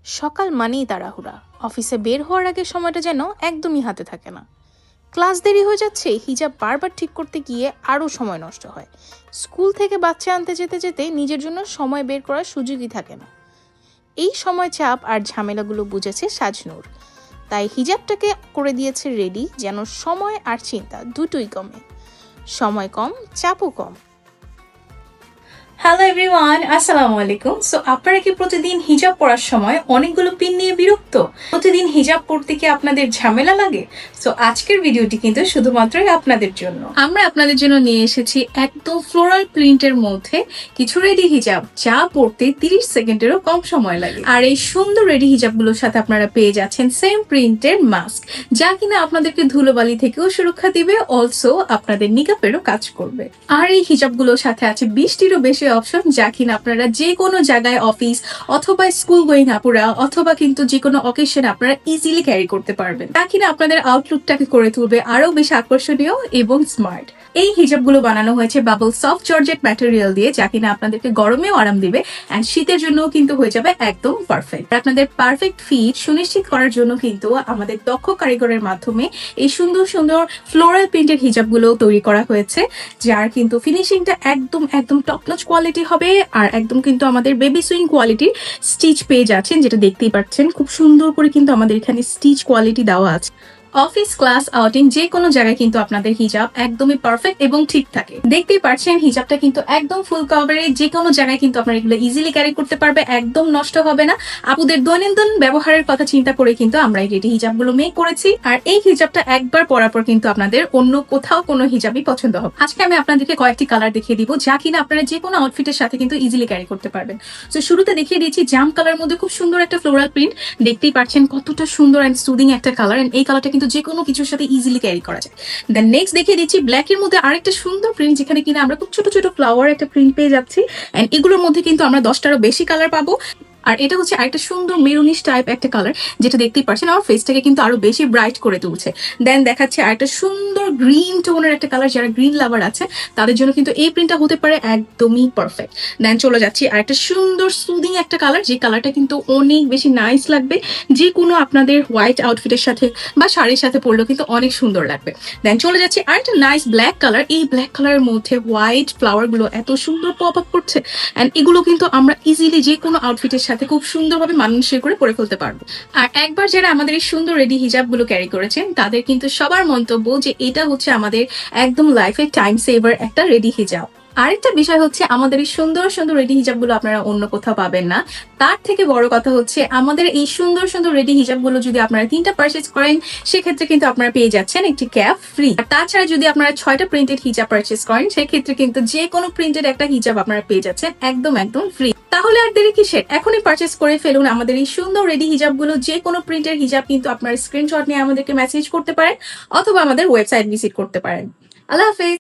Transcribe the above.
সকাল মানেই তাড়াহুড়া। অফিসে বের হওয়ার আগে সময়টা যেন একদমই হাতে থাকে না। ক্লাস দেরি হয়ে যাচ্ছে, হিজাব বারবার ঠিক করতে গিয়ে আরও সময় নষ্ট হয়। স্কুল থেকে বাচ্চা আনতে যেতে যেতে নিজের জন্য সময় বের করার সুযোগই থাকে না। এই সময় চাপ আর ঝামেলাগুলো বুঝেছে সাজনুর, তাই হিজাবটাকে করে দিয়েছে রেডি, যেন সময় আর চিন্তা দুটোই কমে। সময় কম, চাপও কম। হ্যালো এভরিওয়ান, আসসালামু আলাইকুম। সো আপনারা কি প্রতিদিন হিজাব পরার সময় অনেকগুলো পিন নিয়ে বিরক্ত? প্রতিদিন হিজাব পরতে কি আপনাদের ঝামেলা লাগে? সো আজকের ভিডিওটি কিন্তু শুধুমাত্রই আপনাদের জন্য। আমরা আপনাদের জন্য নিয়ে এসেছি একদম ফ্লোরাল প্রিন্টের মধ্যে কিছু রেডি হিজাব, যা পরতে 30 সেকেন্ডেরও কম সময় লাগে। আর এই সুন্দর রেডি হিজাবগুলোর সাথে আপনারা পেয়ে যাচ্ছেন সেম প্রিন্টের মাস্ক, যা কিনা আপনাদেরকে ধুলোবালি থেকেও সুরক্ষা দিবে, অলসো আপনাদের নিকাপেরও কাজ করবে। আর এই হিজাবগুলোর সাথে আছে 20টিরও বেশি অপশন, যা কিনা আপনারা যে কোনো জায়গায়, অফিস অথবা স্কুল গোয়িং আপুরা অথবা কিন্তু যে কোনো অকেশন আপনারা ইজিলি ক্যারি করতে পারবেন, যা কিনা আপনাদের আউটলুকটাকে করে তুলবে আরো বেশি আকর্ষণীয় এবং স্মার্ট। এই হিজাবগুলো বানানো হয়েছে বাবল সফট জর্জেট ম্যাটেরিয়াল দিয়ে, যা কিনা আপনাদেরকে গরমেও আরাম দিবে এন্ড শীতের জন্য কিন্তু হয়ে যাবে একদম পারফেক্ট। আপনাদের পারফেক্ট ফিট সুনিশ্চিত করার জন্য কিন্তু আমাদের দক্ষ কারিগরের মাধ্যমে এই সুন্দর সুন্দর ফ্লোরাল প্রিন্টের হিজাবগুলো তৈরি করা হয়েছে, যার কিন্তু ফিনিশিংটা একদম একদম টপ নচ কোয়ালিটি হবে। আর একদম কিন্তু আমাদের বেবি সুইং কোয়ালিটির স্টিচ পেয়ে যাচ্ছেন, যেটা দেখতেই পাচ্ছেন খুব সুন্দর করে কিন্তু আমাদের এখানে স্টিচ কোয়ালিটি দেওয়া আছে। অফিস, ক্লাস, আউটিং যে কোনো জায়গায় কিন্তু আপনাদের হিজাব একদমই পারফেক্ট এবং ঠিক থাকে। দেখতেই পাচ্ছেন হিজাবটা কিন্তু একদম ফুল কভারেজ, যে কোনো জায়গায় কিন্তু আপনারা এগুলো ইজিলি ক্যারি করতে পারবে, একদম নষ্ট হবে না। আপুদের দৈনন্দিন ব্যবহারের কথা চিন্তা করে কিন্তু আমরা এই রেডি হিজাবগুলো মেক করেছি। আর এই হিজাবটা একবার পরার পর কিন্তু আপনাদের অন্য কোথাও কোনো হিজাবই পছন্দ হবে। আজকে আমি আপনাদেরকে কয়েকটি কালার দেখিয়ে দিব, যা কিনা আপনারা যে কোনো আউটফিটের সাথে কিন্তু ইজিলি ক্যারি করতে পারবেন। তো শুরুতে দেখিয়ে দিয়েছি জাম কালার মধ্যে খুব সুন্দর একটা ফ্লোরাল প্রিন্ট। দেখতেই পাচ্ছেন কতটা সুন্দর এন্ড সুদিং একটা কালার, এন্ড এই কালারটা কিন্তু যে কোনো কিছুর সাথে ইজিলি ক্যারি করা যায়। দেন নেক্সট দেখিয়ে দিচ্ছি ব্ল্যাক এর মধ্যে আরেকটা সুন্দর প্রিন্ট, যেখানে কিনা আমরা খুব ছোট ছোট ফ্লাওয়ার একটা প্রিন্ট পেয়ে যাচ্ছি, এন্ড এগুলোর মধ্যে কিন্তু আমরা 10টারও বেশি কালার পাবো। আর এটা হচ্ছে আরেকটা সুন্দর মেরুনিশ টাইপ একটা কালার, যেটা দেখতেই পাচ্ছেন আমার ফেসটাকে কিন্তু আরো বেশি ব্রাইট করে তুলছে। দেন দেখাচ্ছে আরেকটা সুন্দর গ্রিন টোনের একটা কালার, যারা গ্রিন লাভার আছে তাদের জন্য কিন্তু এই প্রিন্টটা হতে পারে একদমই পারফেক্ট। দেন চলে যাচ্ছি আরেকটা সুন্দর সুদিং একটা কালার, যে কালারটা কিন্তু অনেক বেশি নাইস লাগবে, যে কোনো আপনাদের হোয়াইট আউটফিটের সাথে বা শাড়ির সাথে পরলেও কিন্তু অনেক সুন্দর লাগবে। দেন চলে যাচ্ছি আরেকটা নাইস ব্ল্যাক কালার। এই ব্ল্যাক কালারের মধ্যে হোয়াইট ফ্লাওয়ার গুলো এত সুন্দর পপ আপ করছে, এন্ড এগুলো কিন্তু আমরা ইজিলি যে কোনো আউটফিটের সাথে খুব সুন্দরভাবে মানানসই করে পরে ফেলতে পারবো। আর একবার যারা আমাদের এই সুন্দর রেডি হিজাব গুলো ক্যারি করেছেন, তাদের কিন্তু সবার মন্তব্য যে এটা হচ্ছে আমাদের একদম লাইফে টাইম সেভার একটা রেডি হিজাব। আরেকটা বিষয় হচ্ছে আমাদের এই সুন্দর সুন্দর রেডি হিজাবগুলো আপনারা অন্য কোথাও পাবেন না। তার থেকে বড় কথা হচ্ছে আমাদের এই সুন্দর সুন্দর রেডি হিজাবগুলো যদি আপনারা 3টা পারচেজ করেন, সেক্ষেত্রে কিন্তু আপনারা পেয়ে যাচ্ছেন একটি ক্যাপ ফ্রি। আর তাছাড়া যদি আপনারা 6টা প্রিন্টেড হিজাব পারচেজ করেন, সেক্ষেত্রে কিন্তু যে কোনো প্রিন্টেড একটা হিজাব আপনারা পেয়ে যাচ্ছেন একদম একদম ফ্রি। তাহলে আর দেরি কিসের, এখনই পারচেজ করে ফেলুন আমাদের এই সুন্দর রেডি হিজাবগুলো। যে কোনো প্রিন্টের হিজাব কিন্তু আপনারা স্ক্রিনশট নিয়ে আমাদেরকে মেসেজ করতে পারেন অথবা আমাদের ওয়েবসাইট ভিজিট করতে পারেন। আল্লাহ হাফেজ।